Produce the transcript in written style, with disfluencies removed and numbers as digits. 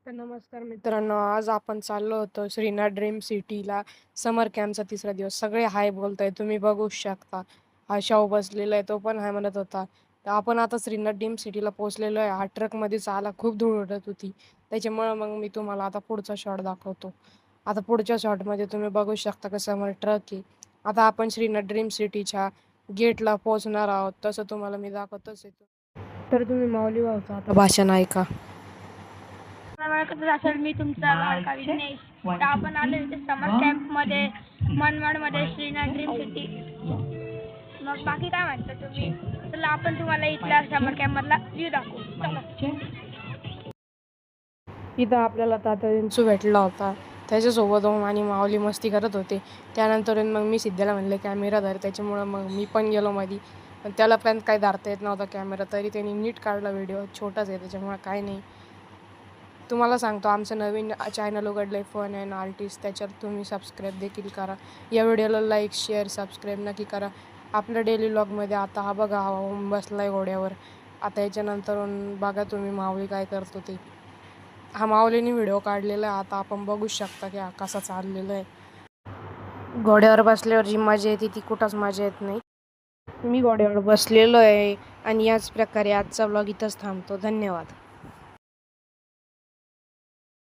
तर नमस्कार मित्रांनो, आज आपण चाललो होतो श्रीनाथ ड्रीम सिटीला. समर कॅम्पचा तिसरा दिवस. सगळे हाय बोलताय, तुम्ही बघू शकता. हा शाहू बसलेला आहे, तो पण हाय म्हणत होता. तर आपण आता श्रीनाथ ड्रीम सिटीला पोहोचलेलो आहे. हा ट्रकमध्ये चाला खूप धूळ उडत होती, त्याच्यामुळे मग मी तुम्हाला आता पुढचा शॉट दाखवतो. आता पुढच्या शॉटमध्ये तुम्ही बघू शकता का समोर ट्रक आहे. आता आपण श्रीनाथ ड्रीम सिटीच्या गेटला पोहोचणार आहोत, तसं तुम्हाला मी दाखवतच येतो. तर तुम्ही माऊली भाऊचं आता भाषण ऐका. ओळखत असेल मी तुमचा लाडका विघ्नेश. तर आपण आलो इथे समर कॅम्प मध्ये मनमाडमध्ये श्रीनाथ ड्रीम सिटी. मग बाकी काय म्हणता तुम्ही? चला आपण तुम्हाला इथल्या समर कॅम्प मधला व्ह्यू दाखवू. चला. इथं आपल्याला तात्या भेटला होता. त्याच्यासोबत ओम आणि माऊली मस्ती करत होते. त्यानंतर मग मी सिद्ध्याला म्हणले कॅमेरा धर, त्याच्यामुळं मग मी पण गेलो मध्ये. पण त्याला पण काही धरता येत नव्हता कॅमेरा, तरी त्यांनी नीट काढला व्हिडिओ. छोटाच आहे त्याच्यामुळं काय नाही. तुम्हाला सांगतो, आमचं नवीन चॅनल उघडलं आहे फन अँड आर्टिस्ट. त्याच्यात तुम्ही सबस्क्राईब देखील करा. या व्हिडिओला लाईक शेअर सबस्क्राईब नक्की करा. आपल्या डेली व्लॉगमध्ये आता हा बघा, हा ओम बसला आहे घोड्यावर. आता याच्यानंतर बघा तुम्ही माऊली काय करतो ते. हा माऊलीने व्हिडिओ काढलेला आहे. आता आपण बघू शकता की हा कसा चाललेला आहे. घोड्यावर बसल्यावर जी मजा येते ती कुठंच मजा येत नाही. मी घोड्यावर बसलेलो आहे आणि याच प्रकारे आजचा व्लॉग इथंच थांबतो. धन्यवाद.